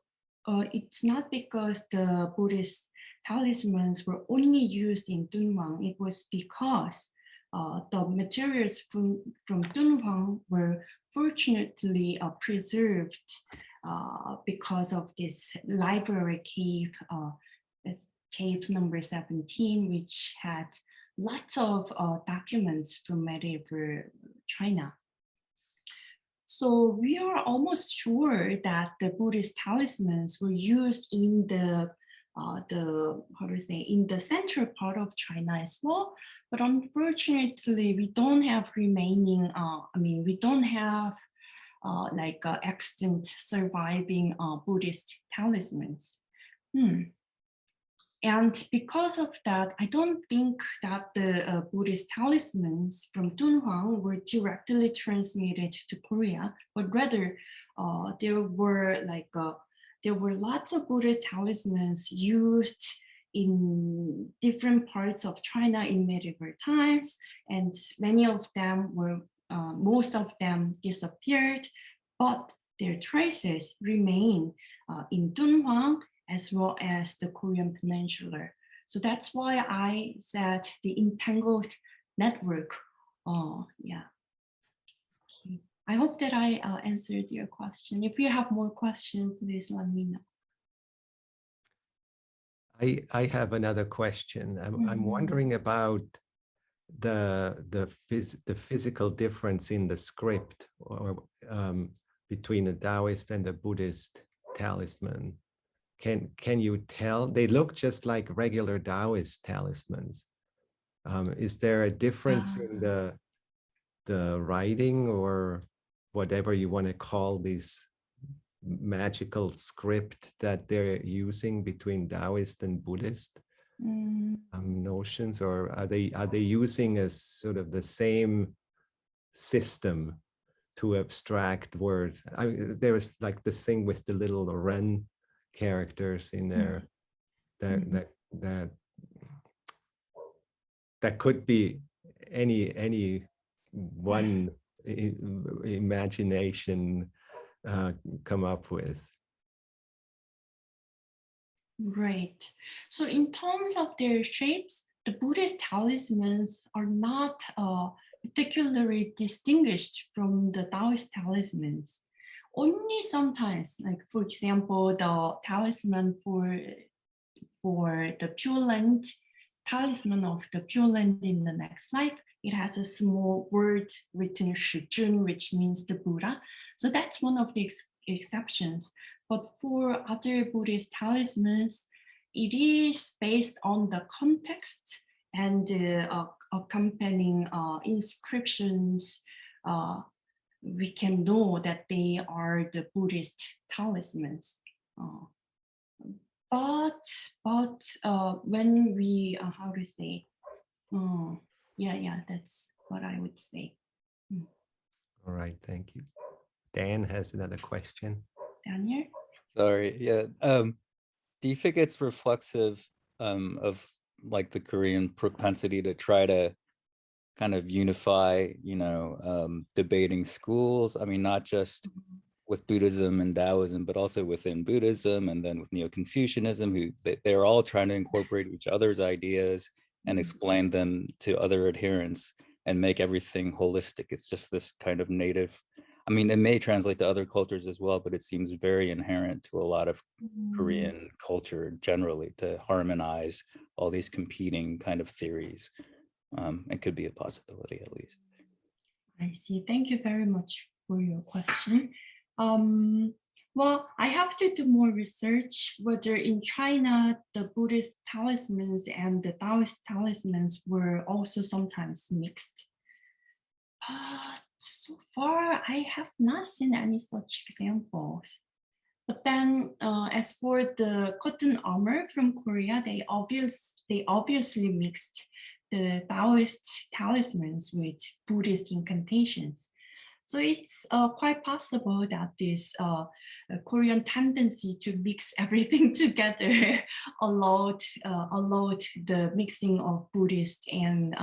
the Buddhist talismans were only used in Dunhuang. It was because the materials from Dunhuang were fortunately preserved because of this library cave, cave number 17, which had lots of documents from medieval China. So we are almost sure that the Buddhist talismans were used in the central part of China as well. But unfortunately, we don't have remaining. We don't have extant surviving Buddhist talismans. And because of that, I don't think that the Buddhist talismans from Dunhuang were directly transmitted to Korea, but rather there were lots of Buddhist talismans used in different parts of China in medieval times, and many of them were, most of them disappeared, but their traces remain in Dunhuang as well as the Korean Peninsula. So that's why I said the entangled network. Yeah. Okay. I hope that I answered your question. If you have more questions, please let me know. I have another question. I'm wondering about the physical difference in the script or between the Taoist and the Buddhist talisman. Can you tell? They look just like regular Taoist talismans. Is there a difference in the writing or whatever you want to call this magical script that they're using between Taoist and Buddhist notions, or are they using a sort of the same system to abstract words? There was like this thing with the little Ren characters in there that could be any one imagination come up with? Right. So in terms of their shapes, the Buddhist talismans are not particularly distinguished from the Taoist talismans. Only sometimes, like for example, the talisman for the Pure Land, talisman of the Pure Land in the next life, it has a small word written Shijun, which means the Buddha. So that's one of the exceptions. But for other Buddhist talismans, it is based on the context and the accompanying inscriptions. We can know that they are the Buddhist talismans. But when we, how to say, yeah, that's what I would say. All right, thank you. Dan has another question. Daniel? Sorry, yeah. Do you think it's reflexive of like the Korean propensity to try to kind of unify, debating schools? I mean, not just with Buddhism and Taoism, but also within Buddhism and then with Neo-Confucianism, they're all trying to incorporate each other's ideas and explain them to other adherents and make everything holistic. It's just this kind of native, I mean, it may translate to other cultures as well, but it seems very inherent to a lot of Korean culture generally to harmonize all these competing kind of theories. It could be a possibility at least. I see. Thank you very much for your question. Well, I have to do more research whether in China, the Buddhist talismans and the Taoist talismans were also sometimes mixed. So far, I have not seen any such examples. But then as for the cotton armor from Korea, they obviously mixed the Taoist talismans with Buddhist incantations. So it's quite possible that this Korean tendency to mix everything together allowed the mixing of Buddhist and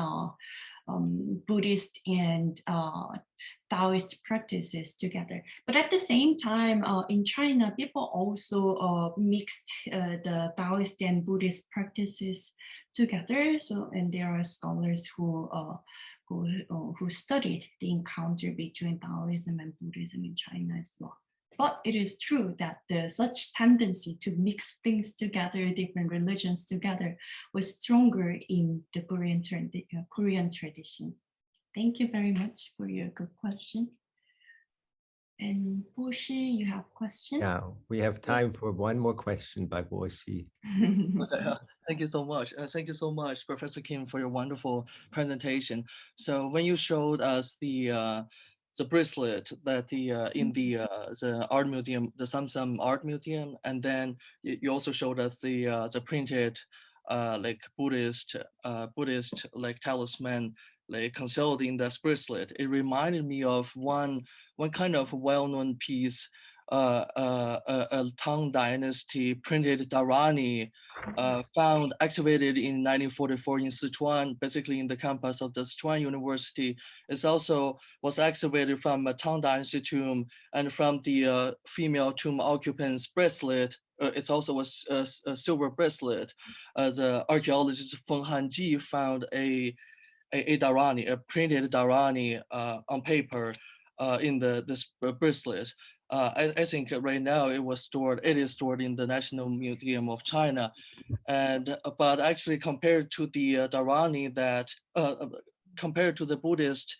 Taoist practices together. But at the same time, in China, people also mixed the Taoist and Buddhist practices together. So, and there are scholars who studied the encounter between Taoism and Buddhism in China as well. But it is true that such tendency to mix things together, different religions together, was stronger in the Korean tradition. Thank you very much for your good question. And Boshi, you have a question? Yeah, we have time for one more question by Boshi. Thank you so much. Thank you so much, Professor Kim, for your wonderful presentation. So when you showed us the bracelet that in the art museum, the Samsung Art Museum, and then you also showed us the printed like Buddhist like talisman like concealed in this bracelet. It reminded me of one kind of well-known piece, a Tang Dynasty printed Dharani found excavated in 1944 in Sichuan, basically in the campus of the Sichuan University. It also was excavated from a Tang Dynasty tomb and from the female tomb occupant's bracelet. It's also a silver bracelet. The archaeologist Feng Hanji found a Dharani, a printed Dharani on paper in this bracelet. I think right now it is stored in the National Museum of China, but actually compared to the Dharani compared to the Buddhist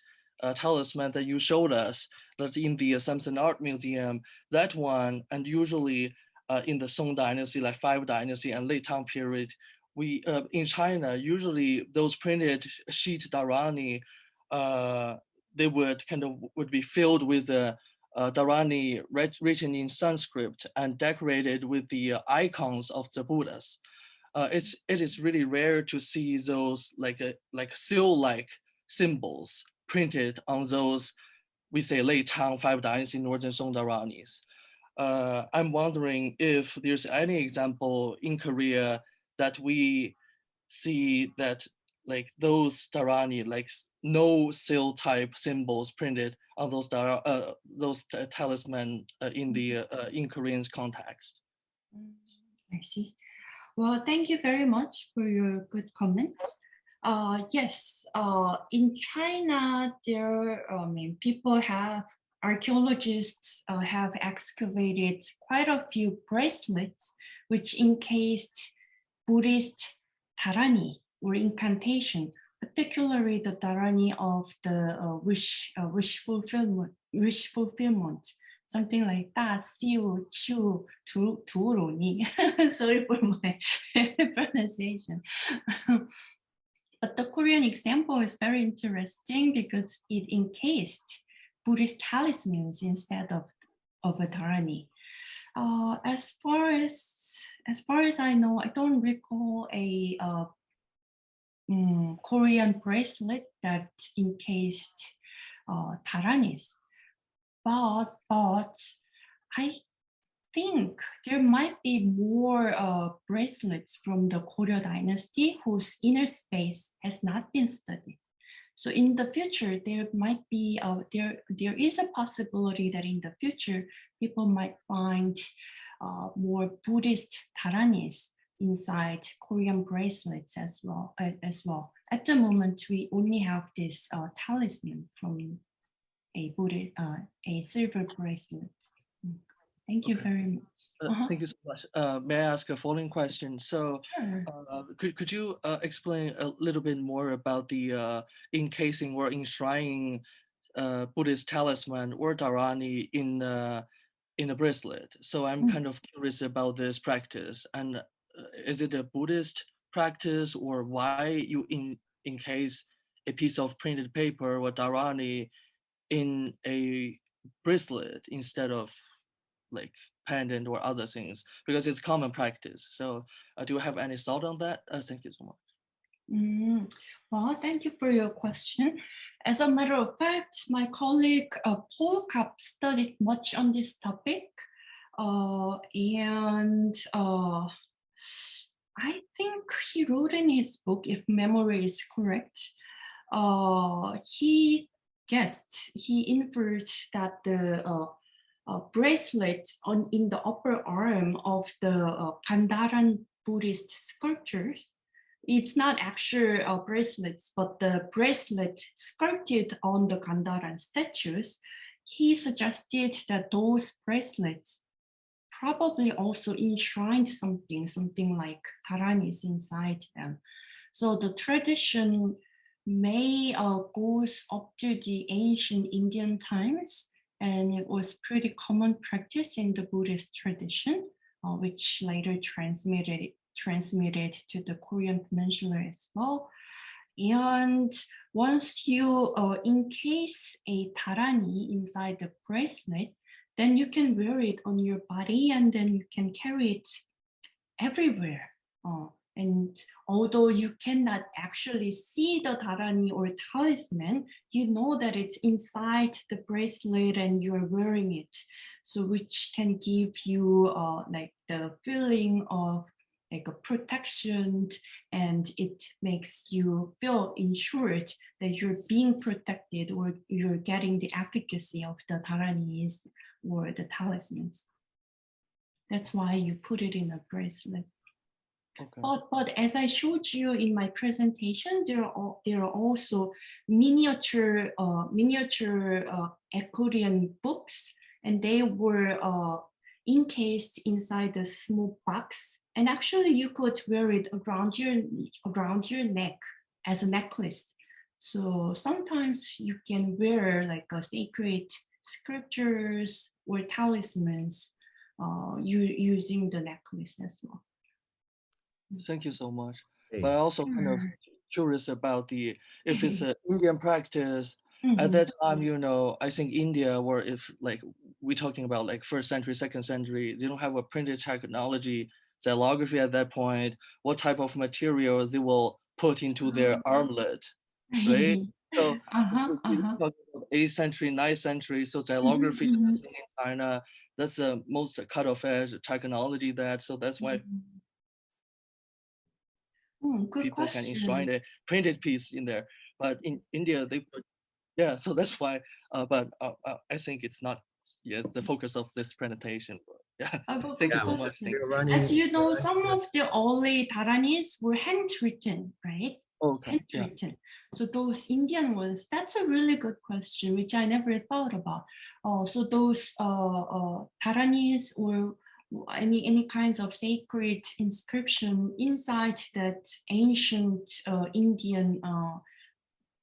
talisman that you showed us, that in the Samsung Art Museum, that one, and usually in the Song Dynasty, like 5 Dynasty and late Tang period, we in China usually those printed sheet Dharani, they would be filled with Dharani written in Sanskrit and decorated with the icons of the Buddhas. It is really rare to see those like seal-like symbols printed on those, we say, late Tang 5 Dynasty Northern Song Dharanis. I'm wondering if there's any example in Korea that we see that like those Dharani, like no seal type symbols printed on those talisman in the in Korean context. I see. Well, thank you very much for your good comments. Yes, in China, archaeologists have excavated quite a few bracelets which encased Buddhist dharani or incantation, particularly the dharani of the wish fulfillment, something like that. Siu, Chu, Tu, Turoni. Sorry for my pronunciation. But the Korean example is very interesting because it encased Buddhist talismans instead of a dharani. As far as I know, I don't recall a Korean bracelet that encased dharanis. But I think there might be more bracelets from the Goryeo dynasty whose inner space has not been studied. So in the future, there might be there is a possibility that in the future people might find more Buddhist dharanis inside Korean bracelets as well. At the moment, we only have this talisman from a silver bracelet. Thank you very much. Thank you so much. May I ask a following question? So, Sure. could you explain a little bit more about the encasing or enshrining Buddhist talisman or dharani in a bracelet? So I'm kind of curious about this practice, and is it a Buddhist practice, or why you encase a piece of printed paper or dharani in a bracelet instead of like pendant or other things, because it's common practice. So do you have any thought on that? Thank you so much. Well, thank you for your question. As a matter of fact, my colleague Paul Kapp studied much on this topic. And I think he wrote in his book, if memory is correct, he inferred that the bracelet in the upper arm of the Gandharan Buddhist sculptures, it's not actual bracelets, but the bracelet sculpted on the Gandharan statues. He suggested that those bracelets probably also enshrined something like dharanis inside them. So the tradition may goes up to the ancient Indian times, and it was pretty common practice in the Buddhist tradition, which later transmitted to the Korean peninsula as well. And once you encase a dharani inside the bracelet, then you can wear it on your body, and then you can carry it everywhere. And although you cannot actually see the dharani or talisman, you know that it's inside the bracelet and you're wearing it. So which can give you like the feeling of like a protection, and it makes you feel ensured that you're being protected or you're getting the efficacy of the dharanis or the talismans. That's why you put it in a bracelet. Okay. But as I showed you in my presentation, there are also miniature Korean books, and they were encased inside a small box. And actually, you could wear it around your neck as a necklace. So sometimes you can wear like a sacred scriptures or talismans using the necklace as well. Thank you so much. But I also kind of curious about if it's an Indian practice. At that time, I think India, or if like we're talking about like 1st century, 2nd century, they don't have a printed technology, xylography at that point. What type of material they will put into their armlet, right? So talking about 8th century, 9th century, so xylography in China, that's the most cut-off edge technology so that's why. Good people can question. enshrine a printed piece in there. But in India, they put, yeah, so that's why. But I think it's not the focus of this presentation. But yeah, thank you so much. Thank you. As you know, some of the early Dharanis were handwritten, right? Okay. Handwritten. So those Indian ones, that's a really good question, which I never thought about. So those Dharanis or any kinds of sacred inscription inside that ancient Indian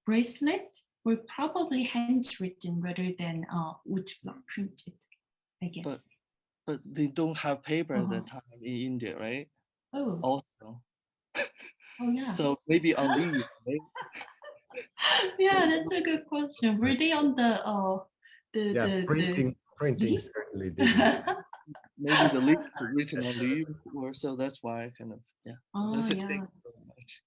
bracelet were probably handwritten rather than wood block printed, I guess. But they don't have paper at that time in India, right? Oh. Also. Oh yeah. So maybe on leaves, right? Yeah, that's a good question. Were they on the printing certainly didn't. Maybe the leaves written on leaves, or so that's why I kind of Oh Thank yeah. you so much.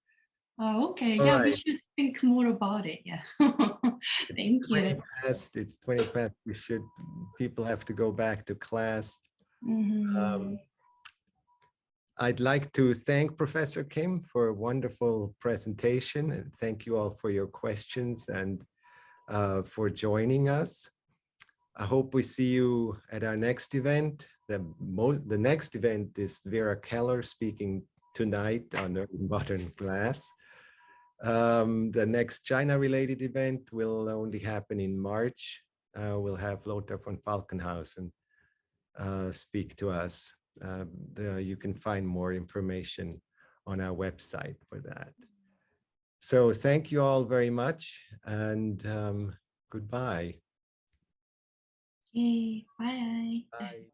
Oh, okay. All yeah, right. we should think more about it. Yeah. Thank you. It's 20 past. People have to go back to class. I'd like to thank Professor Kim for a wonderful presentation, and thank you all for your questions and for joining us. I hope we see you at our next event. The next event is Vera Keller speaking tonight on modern glass. The next China-related event will only happen in March. We'll have Lothar von Falkenhausen speak to us. You can find more information on our website for that. So thank you all very much, and goodbye. Okay, bye. Bye.